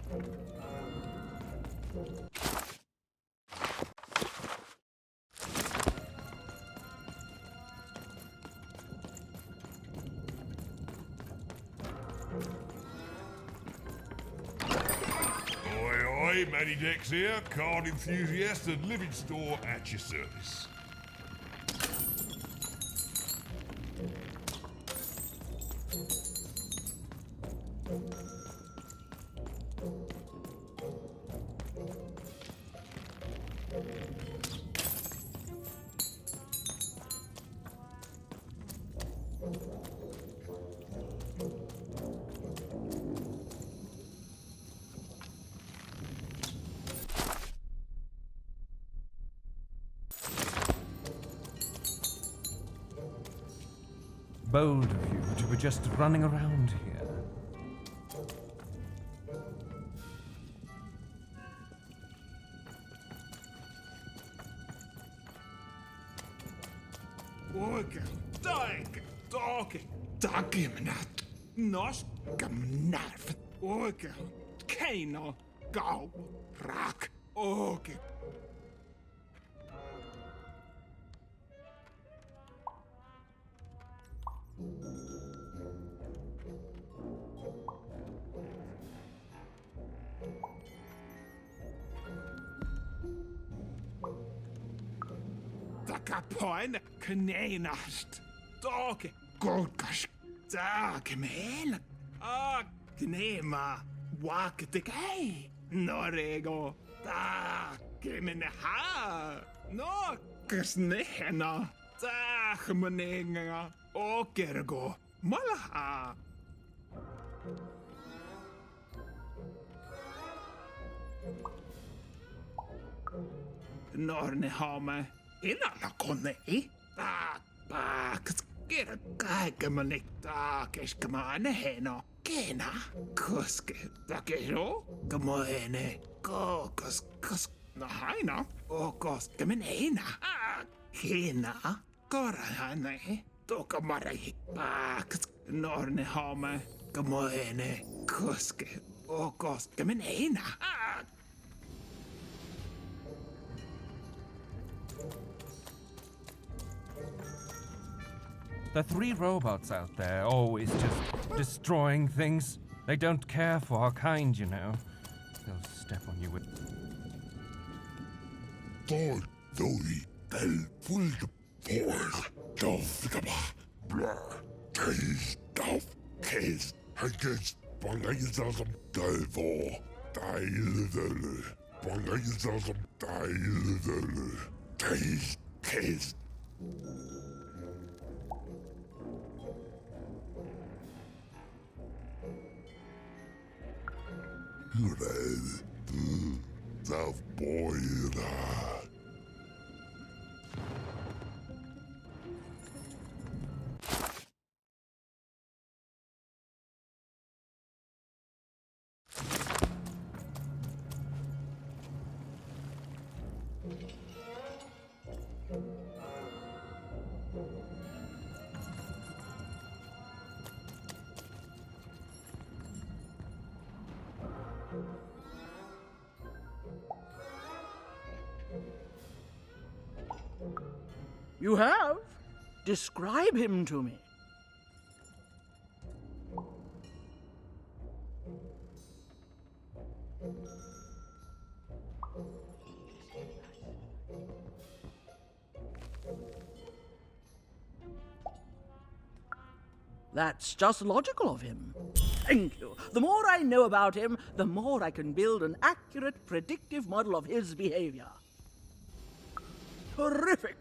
Oi, Matty Dex here, card enthusiast and living store at your service. Bold of you to be just running around here. Dagiminat, Noskaminat, Orga, Kano, Go, Rock, Orga. Dakapoin, Kanenast, Dog, Gorgash, Dagimel, Gnema, Walk the Gay, Norego, Dagiminaha, no, Kasnehena, Dagmaninga, Okergo, Malaha. Nornehame, Inala Conne, Get a guy gamanik Keshkamane heno, Kena, Kuske, Dakero, Gamoene, Go, Kus, Nahaina, O Gos Gaminena, Hena, Gorahane, Dokamari, Baks, Nornehame, Gamoene, Kuske, O Gos Gaminena. The three robots out there always just destroying things. They don't care for our kind, you know. They'll step on you with... Doi, del full force, dove, blur, taste, dove, case, against Bangayism, Delvo, Dial, Bangayism, Dial, taste, case. South boy, You have? Describe him to me. That's just logical of him. Thank you. The more I know about him, the more I can build an accurate, predictive model of his behavior. Terrific!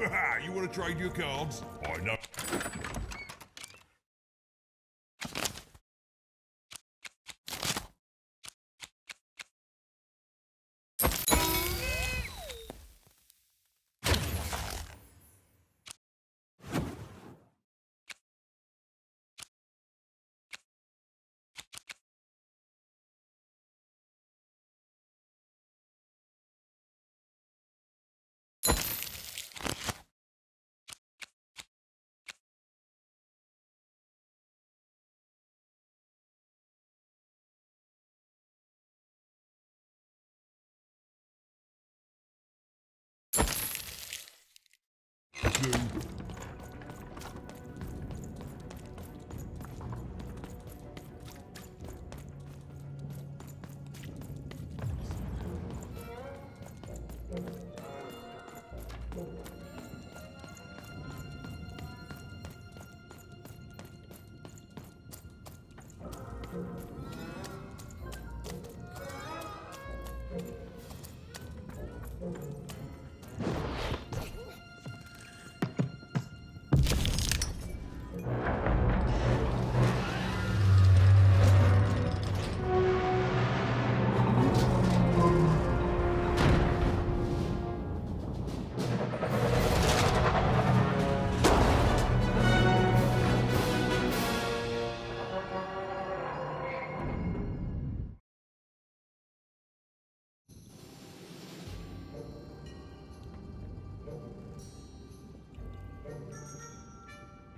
You want to trade your cards? I know.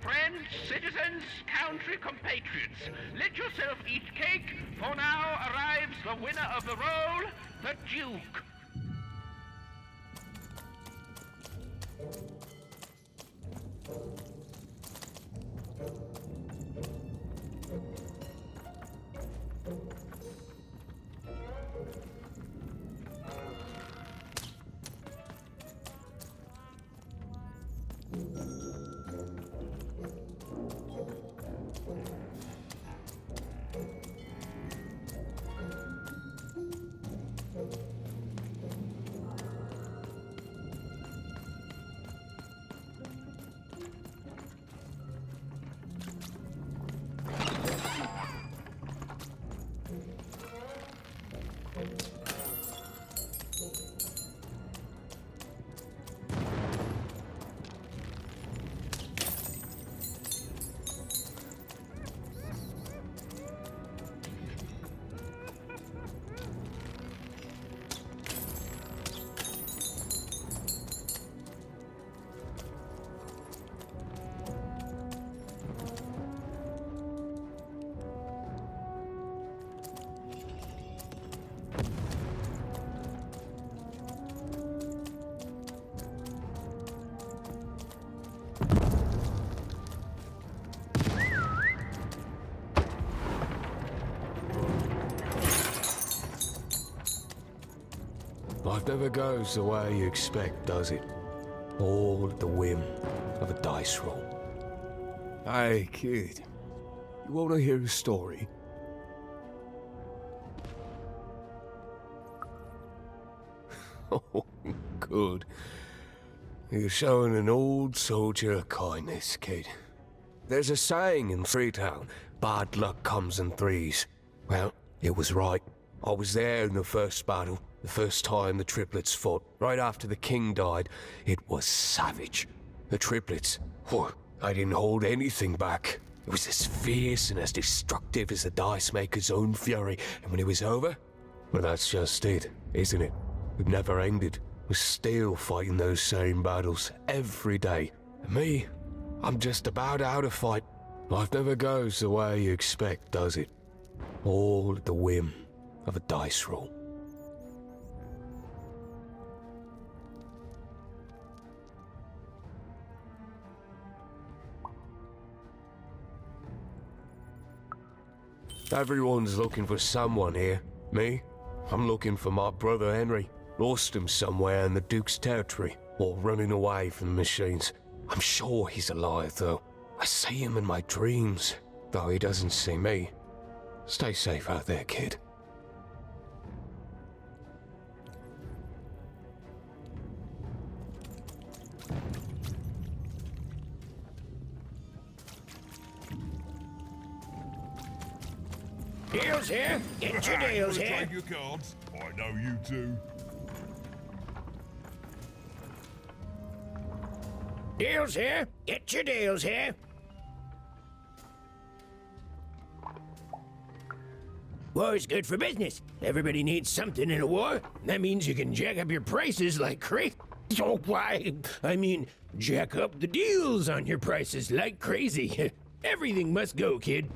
Friends, citizens, country compatriots, let yourself eat cake, for now arrives the winner of the role, the Duke. Life never goes the way you expect, does it? All at the whim of a dice roll. Hey, kid. You want to hear a story? Oh, good. You're showing an old soldier a kindness, kid. There's a saying in Freetown, bad luck comes in threes. Well, it was right. I was there in the first battle, the first time the triplets fought, right after the king died. It was savage. The triplets, I didn't hold anything back. It was as fierce and as destructive as the dice maker's own fury. And when it was over, well, that's just it, isn't it? It never ended. We're still fighting those same battles every day. And me, I'm just about out of fight. Life never goes the way you expect, does it? All at the whim of a dice roll. Everyone's looking for someone here. Me? I'm looking for my brother Henry. Lost him somewhere in the Duke's territory, or running away from the machines. I'm sure he's alive, though. I see him in my dreams, though he doesn't see me. Stay safe out there, kid. Deals here. Get your deals Wanna here. trade your cards? I know you two. Deals here. Get your deals here. War is good for business. Everybody needs something in a war. That means you can jack up your prices like crazy. Oh, why? I mean, jack up the deals on your prices like crazy. Everything must go, kid.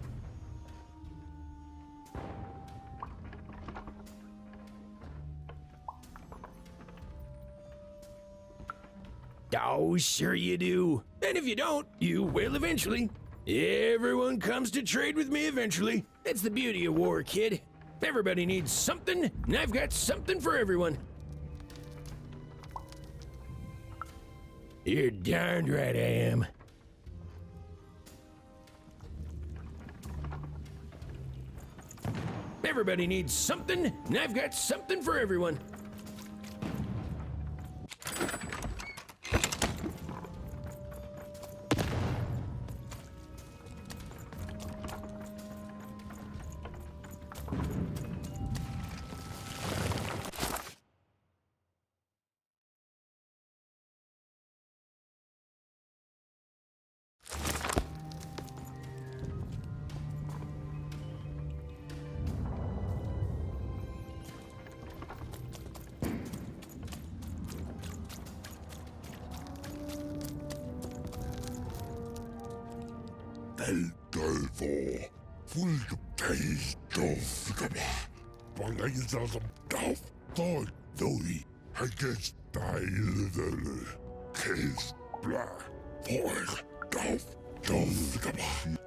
Oh, sure you do. And if you don't, you will eventually. Everyone comes to trade with me eventually. That's the beauty of war, kid. Everybody needs something, and I've got something for everyone. You're darned right I am. Everybody needs something, and I've got something for everyone. Deldelvor. Fulgepeis dofgaba. Bangayzazam daf. Thod doi. Hages daildele. Kes bla. Forg daf. Dofgaba.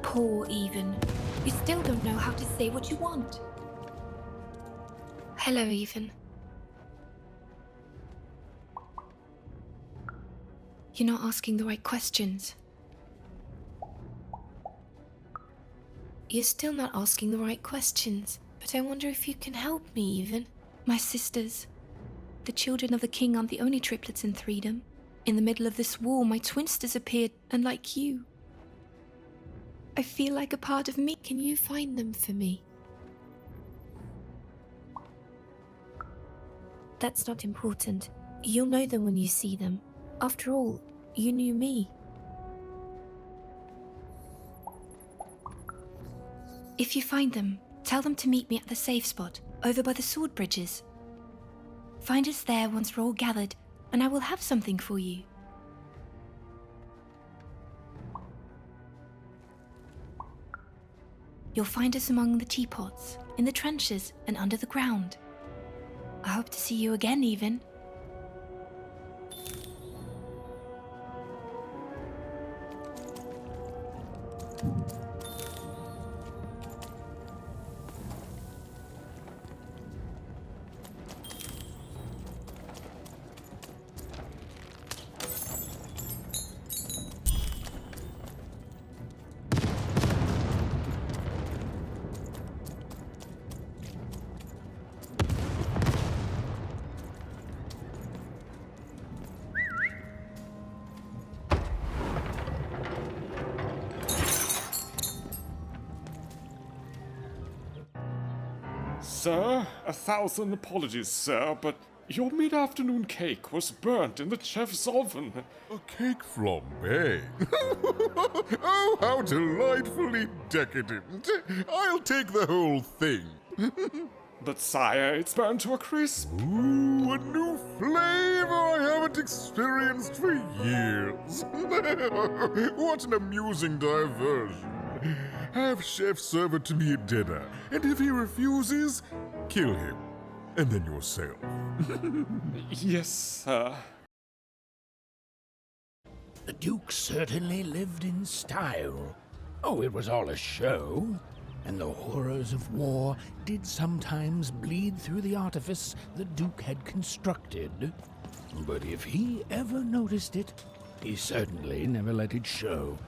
Poor Even. You still don't know how to say what you want. Hello, Even. You're not asking the right questions. You're still not asking the right questions, but I wonder if you can help me even. My sisters, the children of the king, aren't the only triplets in Threedom. In the middle of this war, my twins disappeared, and like you, I feel like a part of me. Can you find them for me? That's not important. You'll know them when you see them. After all, you knew me. If you find them, tell them to meet me at the safe spot, over by the sword bridges. Find us there once we're all gathered, and I will have something for you. You'll find us among the teapots, in the trenches, and under the ground. I hope to see you again, even. Sir, 1,000 apologies, sir, but your mid-afternoon cake was burnt in the chef's oven. A cake flambe? Oh, how delightfully decadent. I'll take the whole thing. But sire, it's burnt to a crisp. Ooh, a new flavor I haven't experienced for years. What an amusing diversion. Have Chef serve it to me at dinner, and if he refuses, kill him. And then yourself. Yes, sir. The Duke certainly lived in style. Oh, it was all a show, and the horrors of war did sometimes bleed through the artifice the Duke had constructed. But if he ever noticed it, he certainly never let it show.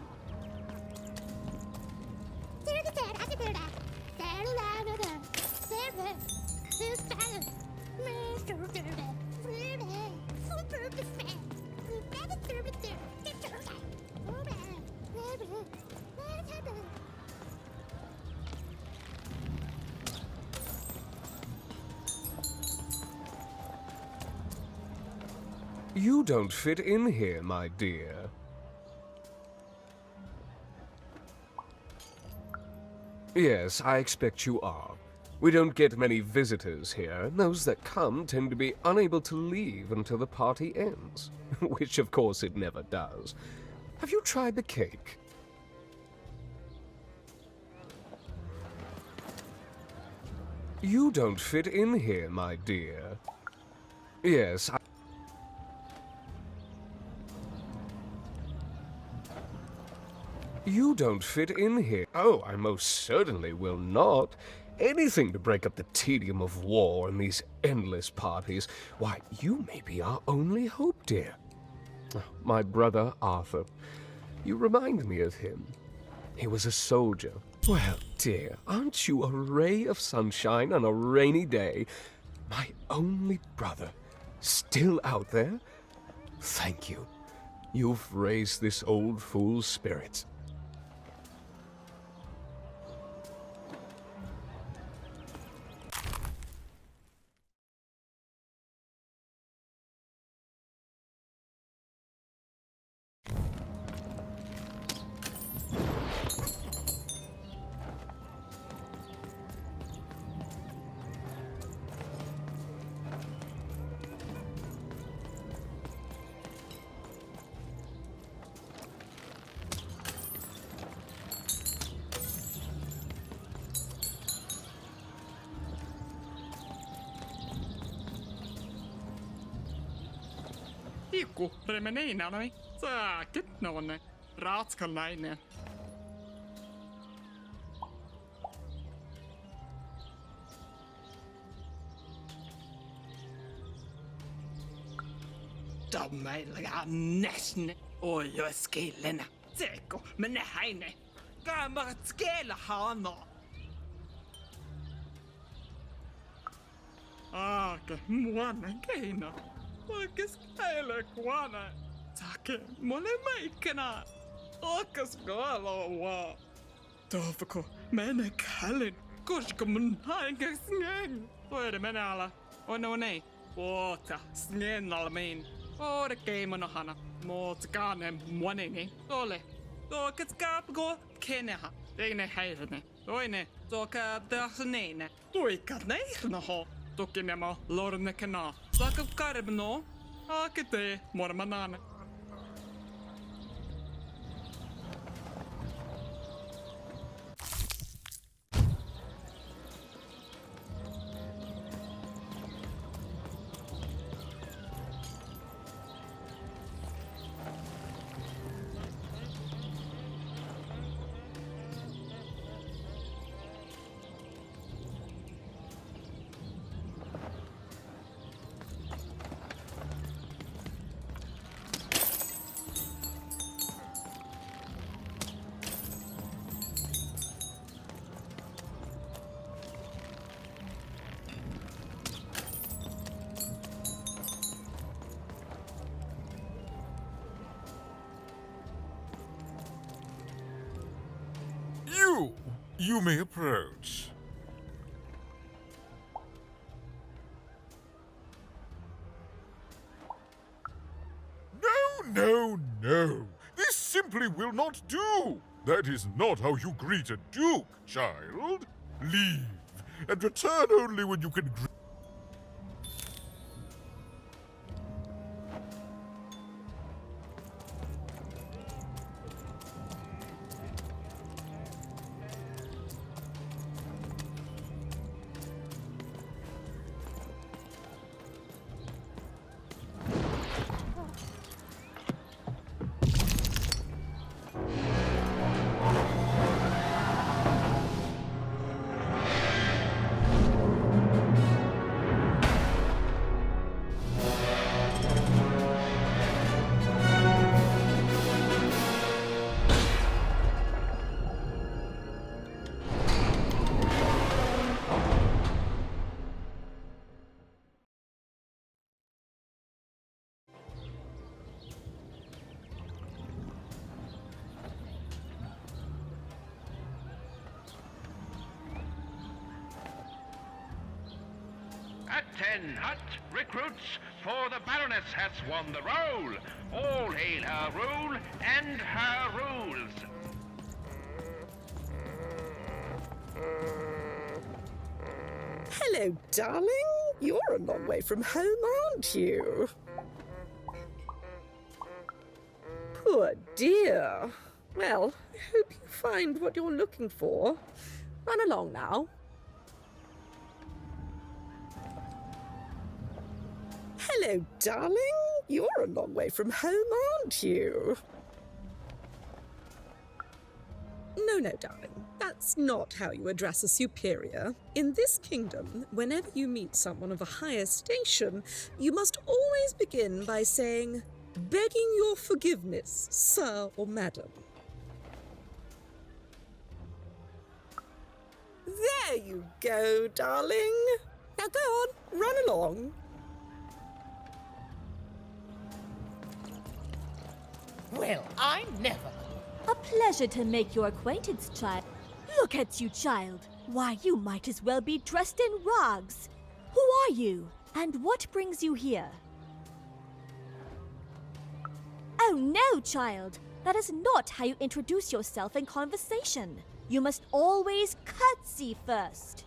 You don't fit in here, my dear. Yes, I expect you are. We don't get many visitors here, and those that come tend to be unable to leave until the party ends. Which, of course, it never does. Have you tried the cake? You don't fit in here, my dear. Yes, You don't fit in here. Oh, I most certainly will not. Anything to break up the tedium of war and these endless parties. Why, you may be our only hope, dear. My brother Arthur. You remind me of him. He was a soldier. Well, dear, aren't you a ray of sunshine on a rainy day? My only brother. Still out there? Thank you. You've raised this old fool's spirits. Iku remeneinä noi saakit nonne ratskalainen. Dommeilga näsne. Oj, jag skillena. Teko, men ne heine. Gammal skela hana. Ake, muana keina. Ake skele kuana. Take, mole meikena. Ake skala wa. Tovko, mene kallin. Koska mun hainka sneng. Toide mene ala. No nei. Oota, sneng almiin. Ore keimonohana. Mutta kaanen muonini. Ole. Toikas kaapko keneha. Teine häirne. Toine. Toka tähneine. Toikat neihnoho. Tukinemo lornekena. Saka karbno. Akete mormanana. You may approach. No. This simply will not do. That is not how you greet a duke, child. Leave, and return only when you can greet. At 10 hut recruits, for the Baroness has won the roll. All hail her rule and her rules. Hello, darling. You're a long way from home, aren't you? Poor dear. Well, I hope you find what you're looking for. Run along now. Hello, darling. You're a long way from home, aren't you? No, darling. That's not how you address a superior. In this kingdom, whenever you meet someone of a higher station, you must always begin by saying, "Begging your forgiveness, sir or madam." There you go, darling. Now go on, run along. Well, I never. A pleasure to make your acquaintance, child. Look at you, child. Why, you might as well be dressed in rags. Who are you? And what brings you here? Oh no, child. That is not how you introduce yourself in conversation. You must always curtsy first.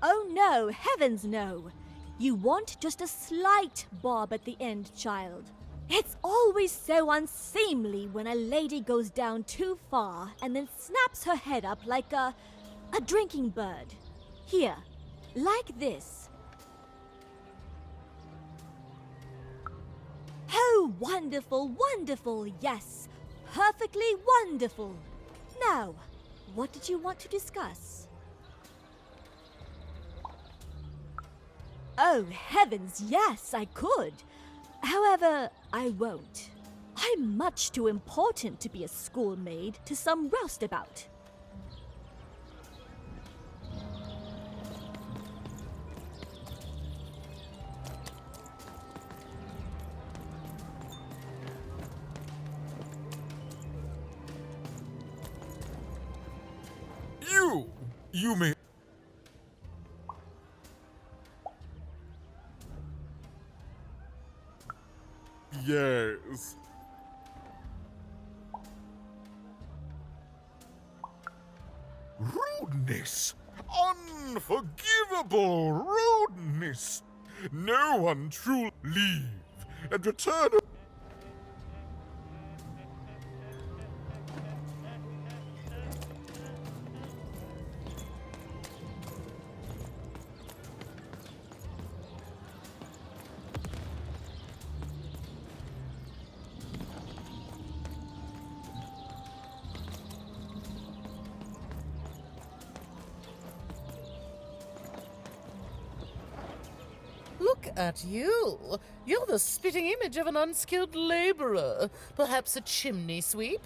Oh no, heavens no. You want just a slight bob at the end, child. It's always so unseemly when a lady goes down too far and then snaps her head up like a drinking bird. Here, like this. Oh, wonderful, wonderful, yes. Perfectly wonderful. Now, what did you want to discuss? Oh, heavens, yes, I could. However, I won't. I'm much too important to be a schoolmaid to some roustabout. You may... Yes. Rudeness! Unforgivable rudeness! No one truly leave and return. Look at you. You're the spitting image of an unskilled laborer. Perhaps a chimney sweep?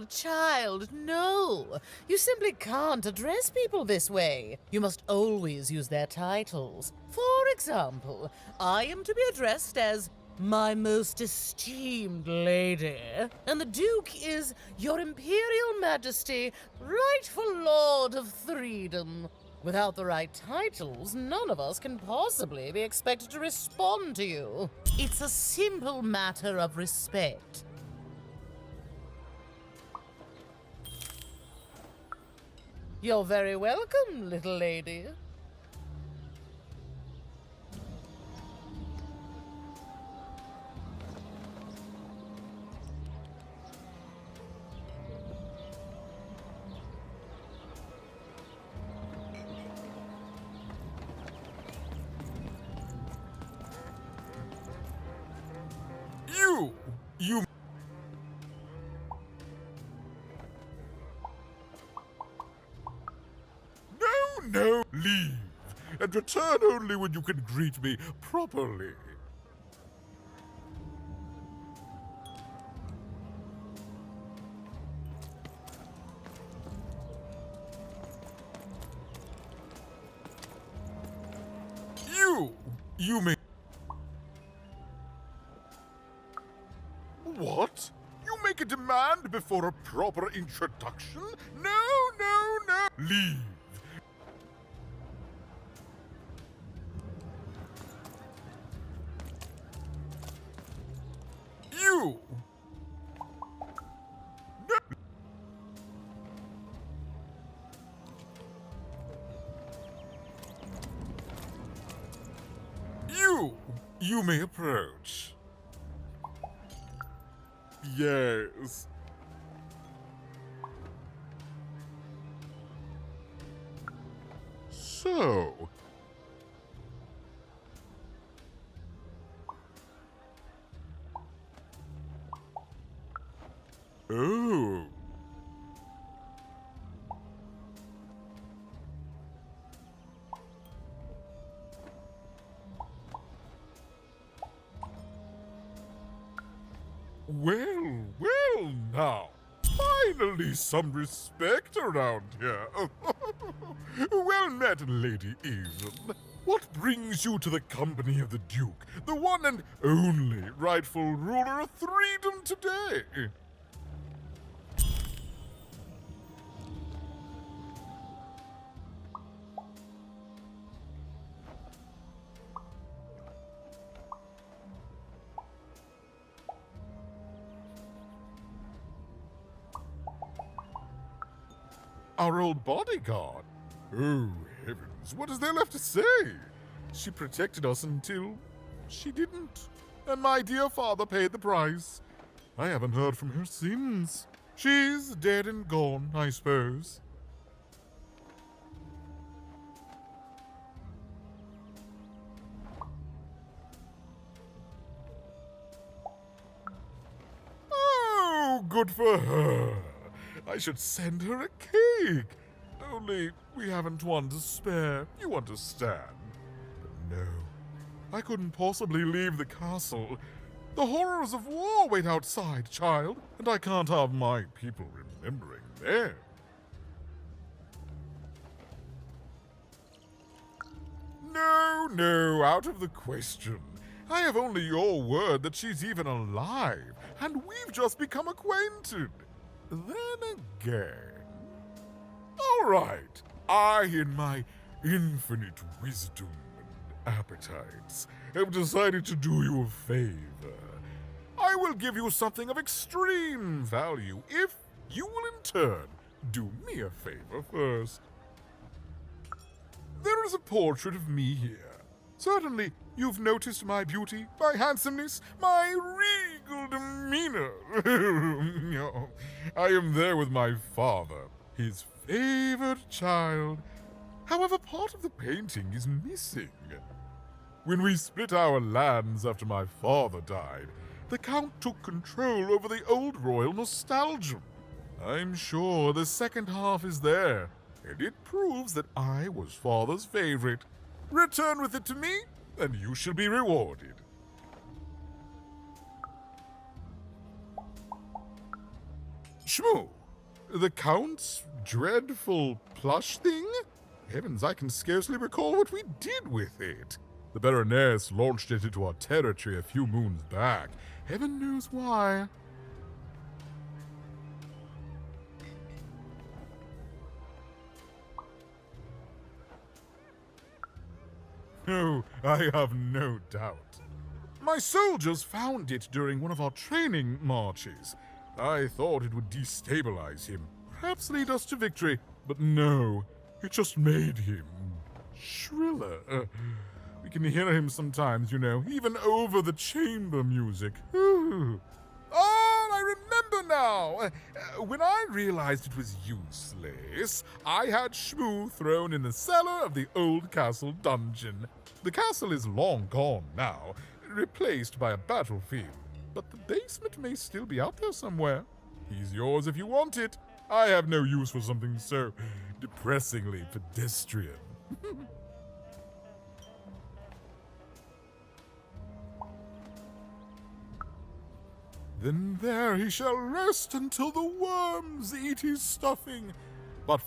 Child, no. You simply can't address people this way. You must always use their titles. For example, I am to be addressed as my most esteemed lady, and the Duke is Your Imperial Majesty, rightful Lord of Freedom. Without the right titles, none of us can possibly be expected to respond to you. It's a simple matter of respect. You're very welcome, little lady. You... No, leave, and return only when you can greet me properly. You may... What? You make a demand before a proper introduction? No! Leave. You! No. You may approach. Yes. So... Oh. Well now. Finally some respect around here. Well met, Lady Eden. What brings you to the company of the Duke, the one and only rightful ruler of Freedom today? Our old bodyguard? Oh, heavens, what is there left to say? She protected us until she didn't. And my dear father paid the price. I haven't heard from her since. She's dead and gone, I suppose. Oh, good. good for her. I should send her a cake. Only we haven't one to spare, you understand. But no, I couldn't possibly leave the castle. The horrors of war wait outside, child, and I can't have my people remembering them. No, out of the question. I have only your word that she's even alive, and we've just become acquainted. Then again... All right, I, in my infinite wisdom and appetites, have decided to do you a favor. I will give you something of extreme value if you will in turn do me a favor first. There is a portrait of me here. Certainly, you've noticed my beauty, my handsomeness, my regal demeanor. I am there with my father, his favored child. However, part of the painting is missing. When we split our lands after my father died, the Count took control over the old royal nostalgia. I'm sure the second half is there, and it proves that I was father's favorite. Return with it to me, and you shall be rewarded. Shmoo, the Count's dreadful plush thing? Heavens, I can scarcely recall what we did with it. The Baroness launched it into our territory a few moons back. Heaven knows why. Oh, I have no doubt. My soldiers found it during one of our training marches. I thought it would destabilize him, perhaps lead us to victory, but no, it just made him shriller. We can hear him sometimes, you know, even over the chamber music. Oh, I remember now! When I realized it was useless, I had Shmoo thrown in the cellar of the old castle dungeon. The castle is long gone now, replaced by a battlefield, but the basement may still be out there somewhere. He's yours if you want it. I have no use for something so depressingly pedestrian. Then there he shall rest until the worms eat his stuffing. But